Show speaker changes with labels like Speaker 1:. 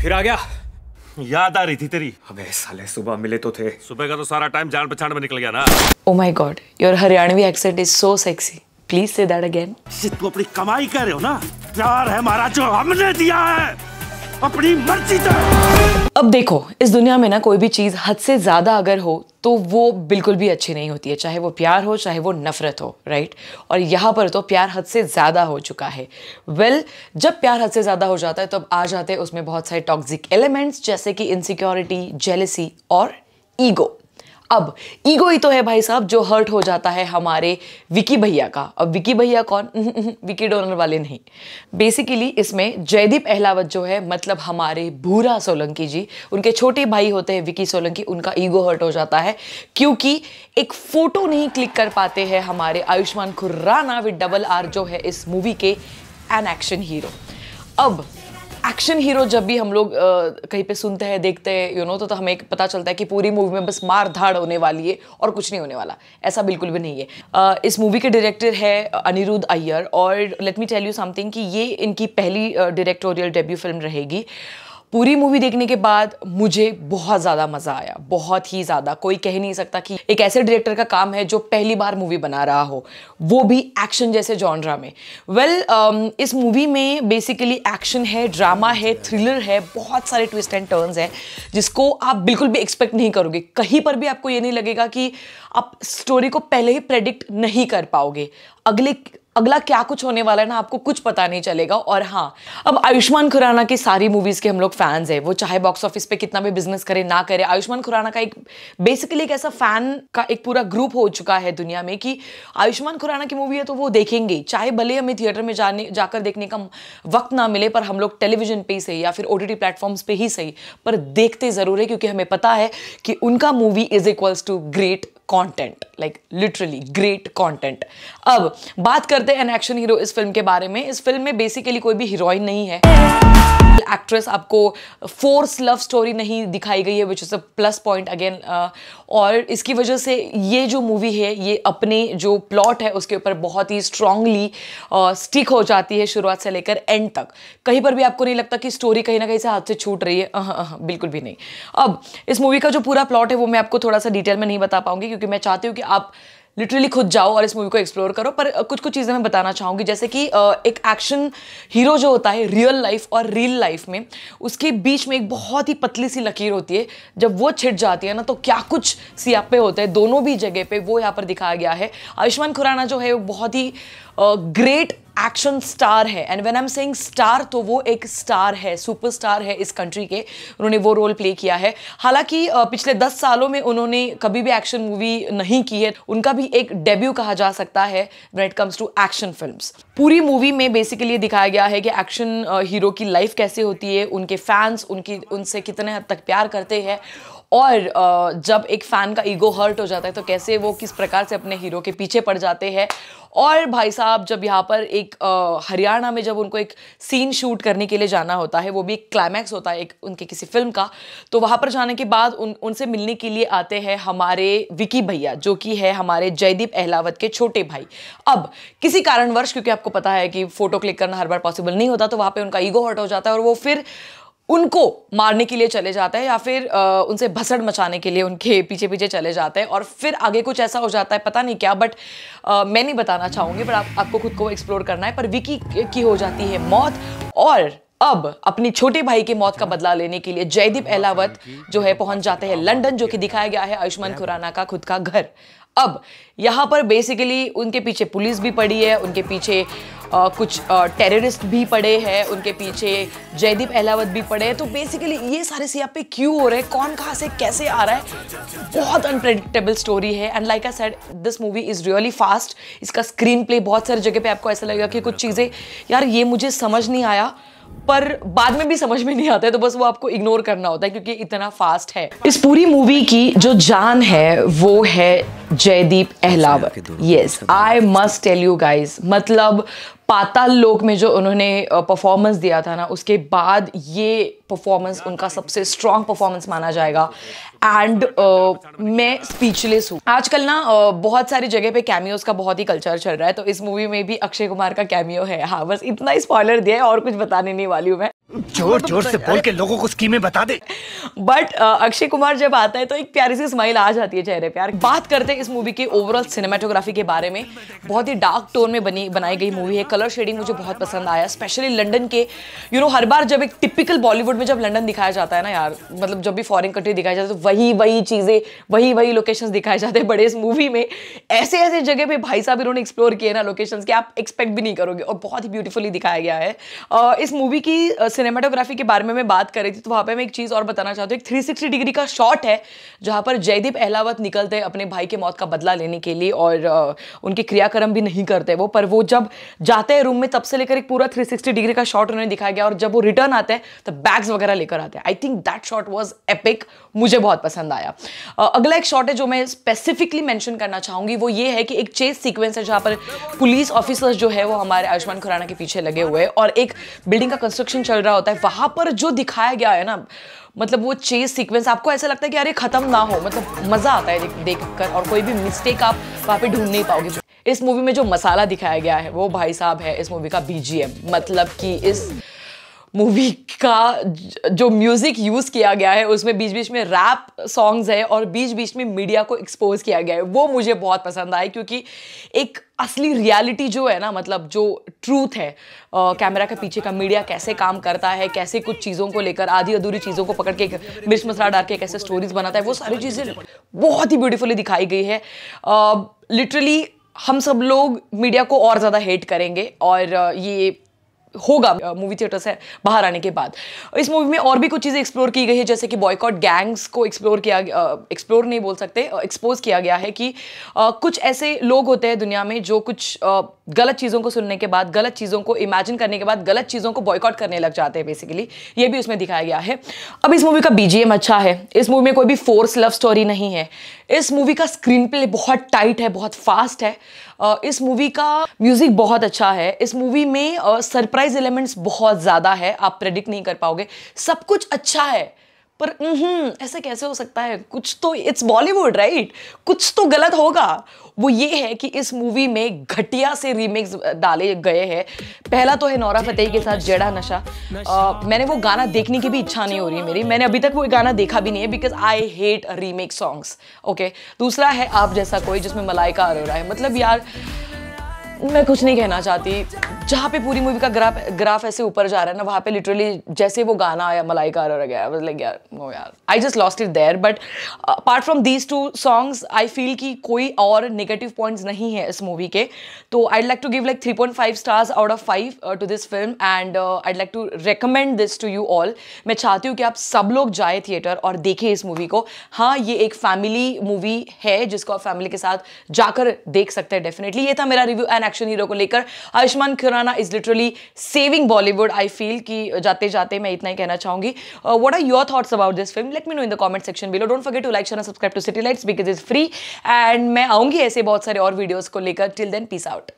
Speaker 1: फिर आ गया।
Speaker 2: याद आ रही थी तेरी।
Speaker 1: अबे साले सुबह मिले तो थे।
Speaker 2: सुबह का तो सारा टाइम जान पहचान में निकल गया ना।
Speaker 3: Oh my God, your Haryanvi accent is so sexy. Please say that again.
Speaker 2: तू अपनी कमाई कर रहे हो ना, प्यार है हमारा जो हमने दिया है अपनी मर्जी से।
Speaker 3: अब देखो, इस दुनिया में ना कोई भी चीज हद से ज्यादा अगर हो तो वो बिल्कुल भी अच्छी नहीं होती है, चाहे वो प्यार हो चाहे वो नफरत हो, राइट। और यहाँ पर तो प्यार हद से ज्यादा हो चुका है। जब प्यार हद से ज्यादा हो जाता है तो अब आ जाते हैं उसमें बहुत सारे टॉक्सिक एलिमेंट्स, जैसे कि इनसिक्योरिटी, जेलसी और ईगो। अब ईगो ही तो है भाई साहब जो हर्ट हो जाता है हमारे विकी भैया का। अब विकी भैया कौन? विकी डोनर वाले नहीं। बेसिकली इसमें जयदीप अहलावत जो है, मतलब हमारे भूरा सोलंकी जी, उनके छोटे भाई होते हैं विकी सोलंकी, उनका ईगो हर्ट हो जाता है क्योंकि एक फोटो नहीं क्लिक कर पाते हैं हमारे Ayushman Khurrana with double R जो है इस मूवी के एन एक्शन हीरो। अब एक्शन हीरो जब भी हम लोग कहीं पे सुनते हैं, देखते हैं, तो हमें पता चलता है कि पूरी मूवी में बस मार धाड़ होने वाली है और कुछ नहीं होने वाला। ऐसा बिल्कुल भी नहीं है। इस मूवी के डायरेक्टर है अनिरुद्ध अय्यर, और let me tell you something कि ये इनकी पहली डायरेक्टोरियल डेब्यू फिल्म रहेगी। पूरी मूवी देखने के बाद मुझे बहुत ज़्यादा मज़ा आया, बहुत ही ज़्यादा। कोई कह नहीं सकता कि एक ऐसे डायरेक्टर का काम है जो पहली बार मूवी बना रहा हो, वो भी एक्शन जैसे जॉनरा में। इस मूवी में बेसिकली एक्शन है, ड्रामा है, थ्रिलर है, बहुत सारे ट्विस्ट एंड टर्न्स हैं जिसको आप बिल्कुल भी एक्सपेक्ट नहीं करोगे। कहीं पर भी आपको ये नहीं लगेगा कि आप स्टोरी को पहले ही प्रेडिक्ट नहीं कर पाओगे। अगला क्या कुछ होने वाला है ना, आपको कुछ पता नहीं चलेगा। और हाँ, अब आयुष्मान खुराना की सारी मूवीज के हम लोग फैंस हैं, वो चाहे बॉक्स ऑफिस पे कितना भी बिजनेस करे ना करे, आयुष्मान खुराना का एक बेसिकली एक ऐसा फैन का एक पूरा ग्रुप हो चुका है दुनिया में कि आयुष्मान खुराना की मूवी है तो वो देखेंगे, चाहे भले हमें थिएटर में जाकर देखने का वक्त ना मिले, पर हम लोग टेलीविजन पे ही सही या फिर OTT प्लेटफॉर्म्स पे ही सही, पर देखते जरूर है क्योंकि हमें पता है कि उनका movie is equals to great content, like literally great content. अब बात करते हैं एन एक्शन हीरो इस फिल्म के बारे में। इस फिल्म में बेसिकली कोई भी हीरोइन नहीं है, एक्ट्रेस, आपको फोर्स लव स्टोरी नहीं दिखाई गई है, which is a plus point again. और इसकी वजह से ये जो मूवी है ये अपने जो प्लॉट है उसके ऊपर बहुत ही स्ट्रांगली स्टिक हो जाती है शुरुआत से लेकर एंड तक। कहीं पर भी आपको नहीं लगता कि स्टोरी कहीं ना कहीं से हाथ से छूट रही है, बिल्कुल भी नहीं। अब इस मूवी का जो पूरा प्लॉट है वो मैं आपको थोड़ा सा डिटेल में नहीं बता पाऊंगी क्योंकि मैं चाहती हूँ कि आप लिटरली खुद जाओ और इस मूवी को एक्सप्लोर करो। पर कुछ चीज़ें मैं बताना चाहूँगी, जैसे कि एक एक्शन हीरो जो होता है रियल लाइफ और रियल लाइफ में, उसके बीच में एक बहुत ही पतली सी लकीर होती है। जब वो छिट जाती है ना तो क्या कुछ सियापे होते हैं दोनों भी जगह पे, वो यहाँ पर दिखाया गया है। आयुष्मान खुराना जो है वो बहुत ही ग्रेट एक्शन स्टार है, and when I am saying star तो वो एक स्टार है, सुपरस्टार है इस कंट्री के। उन्होंने वो रोल प्ले किया है। हालांकि पिछले 10 सालों में उन्होंने कभी भी एक्शन मूवी नहीं की है, उनका भी एक डेब्यू कहा जा सकता है when it comes to action films. पूरी मूवी में बेसिकली दिखाया गया है कि एक्शन हीरो की लाइफ कैसे होती है, उनके फैंस उनसे कितने हद तक प्यार करते हैं, और जब एक फ़ैन का ईगो हर्ट हो जाता है तो कैसे वो किस प्रकार से अपने हीरो के पीछे पड़ जाते हैं। और भाई साहब जब यहाँ पर एक हरियाणा में जब उनको एक सीन शूट करने के लिए जाना होता है, वो भी एक क्लाइमैक्स होता है एक उनके किसी फिल्म का, तो वहाँ पर जाने के बाद उनसे मिलने के लिए आते हैं हमारे विकी भैया जो कि है हमारे जयदीप अहलावत के छोटे भाई। अब किसी कारणवश, क्योंकि आपको पता है कि फ़ोटो क्लिक करना हर बार पॉसिबल नहीं होता, तो वहाँ पर उनका ईगो हर्ट हो जाता है और वो फिर उनको मारने के लिए चले जाता है या फिर उनसे भसड़ मचाने के लिए उनके पीछे पीछे चले जाते हैं, और फिर आगे कुछ ऐसा हो जाता है, पता नहीं क्या, बट मैं नहीं बताना चाहूँगी, पर आपको खुद को एक्सप्लोर करना है। पर विकी की हो जाती है मौत, और अब अपनी छोटे भाई की मौत का बदला लेने के लिए जयदीप अहलावत जो है पहुंच जाते हैं लंदन, जो कि दिखाया गया है आयुष्मान खुराना का खुद का घर। अब यहाँ पर बेसिकली उनके पीछे पुलिस भी पड़ी है, उनके पीछे कुछ टेररिस्ट भी पड़े हैं, उनके पीछे जयदीप अहलावत भी पड़े हैं। तो बेसिकली ये सारे सियापे क्यों हो रहे हैं, कौन कहाँ से कैसे आ रहा है, बहुत अनप्रेडिक्टेबल स्टोरी है। And like I said, this movie is really fast. इसका स्क्रीन प्ले बहुत सारी जगह पे आपको ऐसा लगेगा कि कुछ चीज़ें यार ये मुझे समझ नहीं आया, पर बाद में भी समझ में नहीं आता है, तो बस वो आपको इग्नोर करना होता है क्योंकि इतना फास्ट है। इस पूरी मूवी की जो जान है वो है Jaideep Ahlawat. Yes, I must tell you guys, मतलब पाताल लोक में जो उन्होंने परफॉर्मेंस दिया था ना, उसके बाद ये परफॉर्मेंस उनका सबसे स्ट्रॉन्ग परफॉर्मेंस माना जाएगा। एंड मैं स्पीचलेस हूँ। आजकल ना बहुत सारी जगह पे कैमियोज का बहुत ही कल्चर चल रहा है, तो इस मूवी में भी अक्षय कुमार का कैमियो है। हाँ, बस इतना ही स्पॉइलर दिया है और कुछ बताने नहीं वाली हूँ मैं।
Speaker 1: जोर जोर से बोल के लोगों को स्कीमें बता दे।
Speaker 3: बट अक्षय कुमार जब आता है तो एक प्यारी सी स्माइल आ जाती है चेहरे पे। यार बात करते हैं इस मूवी के ओवरऑल सिनेमेटोग्राफी के बारे में। बहुत ही डार्क टोन में बनाई गई मूवी है। कलर शेडिंग मुझे बहुत पसंद आया, स्पेशली लंदन के। हर बार जब एक टिपिकल बॉलीवुड में जब लंदन दिखाया जाता है ना यार, मतलब जब भी फॉरेन कंट्री दिखाया जाता है तो वही चीजें, वही लोकेशंस दिखाए जाते हैं। बट इस मूवी में ऐसे जगह पे भाई साहब इन्होंने एक्सप्लोर किए ना लोकेशंस के, आप एक्सपेक्ट भी नहीं करोगे, और बहुत ही ब्यूटीफुली दिखाया गया है। इस मूवी की सिनेमेटोग्राफी के बारे में मैं बात कर रही थी तो वहां पे मैं एक चीज और बताना चाहती हूँ। एक 360 डिग्री का शॉट है जहां पर जयदीप अहलावत निकलते हैं अपने भाई के मौत का बदला लेने के लिए, और उनके क्रियाक्रम भी नहीं करते वो, पर वो जब जाते हैं रूम में तब से लेकर एक पूरा 360 डिग्री का शॉट उन्होंने दिखाया गया, और जब वो रिटर्न आते हैं तो बैग्स वगैरह लेकर आते हैं। I think that shot was epic, मुझे बहुत पसंद आया। अगला एक शॉट है जो मैं स्पेसिफिकली मेंशन करना चाहूंगी, वो ये है कि एक चेस सीक्वेंस है जहां पर पुलिस ऑफिसर्स जो है वो हमारे आयुष्मान खुराना के पीछे लगे हुए हैं और एक बिल्डिंग का कंस्ट्रक्शन चल रहा होता है। वहां पर जो दिखाया गया है ना, मतलब वो चेस सीक्वेंस, आपको ऐसा लगता है कि यार ये खत्म ना हो, मतलब मजा आता है देखकर, और कोई भी मिस्टेक आप वहां पे ढूंढ नहीं पाओगे। इस मूवी में जो मसाला दिखाया गया है वो भाई साहब है इस मूवी का बीजीएम। मतलब कि इस मूवी का जो म्यूजिक यूज किया गया है उसमें बीच बीच में रैप सॉन्ग्स है और बीच बीच में मीडिया को एक्सपोज किया गया है, वो मुझे बहुत पसंद आया, क्योंकि एक असली रियलिटी जो है ना, मतलब जो ट्रूथ है, कैमरा के पीछे का मीडिया कैसे काम करता है, कैसे कुछ चीज़ों को लेकर आधी अधूरी चीज़ों को पकड़ के मिर्च मसाला डाल के कैसे स्टोरीज बनाता है, वो सारी चीज़ें बहुत ही ब्यूटीफुली दिखाई गई है। लिटरली हम सब लोग मीडिया को और ज़्यादा हेट करेंगे, और ये होगा मूवी थिएटर से बाहर आने के बाद। इस मूवी में और भी कुछ चीज़ें एक्सप्लोर की गई है, जैसे कि बॉयकॉट गैंग्स को एक्सप्लोर नहीं बोल सकते, एक्सपोज किया गया है कि कुछ ऐसे लोग होते हैं दुनिया में जो कुछ गलत चीज़ों को सुनने के बाद, गलत चीज़ों को इमेजिन करने के बाद गलत चीज़ों को बॉयकॉट करने लग जाते हैं बेसिकली। ये भी उसमें दिखाया गया है। अब इस मूवी का बीजीएम अच्छा है, इस मूवी में कोई भी फोर्स लव स्टोरी नहीं है, इस मूवी का स्क्रीन प्ले बहुत टाइट है, बहुत फास्ट है, इस मूवी का म्यूजिक बहुत अच्छा है, इस मूवी में सरप्राइज एलिमेंट्स बहुत ज़्यादा है, आप प्रेडिक्ट नहीं कर पाओगे। सब कुछ अच्छा है, पर ऐसे कैसे हो सकता है, कुछ तो, इट्स बॉलीवुड राइट, कुछ तो गलत होगा। वो ये है कि इस मूवी में घटिया से रीमेक्स डाले गए हैं। पहला तो है नोरा फतेही के साथ जेड़ा नशा। मैंने वो गाना देखने की भी इच्छा नहीं हो रही है मेरी, मैंने अभी तक वो गाना देखा भी नहीं है, because I hate remake songs. Okay, दूसरा है आप जैसा कोई, जिसमें मलाइका अरोरा है। मतलब यार मैं कुछ नहीं कहना चाहती, जहाँ पे पूरी मूवी का ग्राफ ऐसे ऊपर जा रहा है ना, वहाँ पे लिटरली जैसे वो गाना आया मलाइका अरोरा गया, लाइक यार नो यार, I just lost it there. But apart from these two songs I feel कि कोई और नेगेटिव पॉइंट्स नहीं है इस मूवी के। तो I like to give like 3.5 stars out of 5 to this film, and I like to recommend this to you all. मैं चाहती हूँ कि आप सब लोग जाए थिएटर और देखें इस मूवी को। हाँ, ये एक फैमिली मूवी है जिसको आप फैमिली के साथ जाकर देख सकते हैं डेफिनेटली। ये था मेरा रिव्यू एंड एक्शन हीरो को लेकर। Ayushmann Khurrana is literally saving Bollywood. I feel कि जाते जाते मैं इतना ही कहना चाहूंगी। What are your thoughts about this film? Let me know in the comment section below. Don't forget to like, share and subscribe to City Lights because it's free, and मैं आऊंगी ऐसे बहुत सारे और वीडियोस को लेकर। Till then, peace out.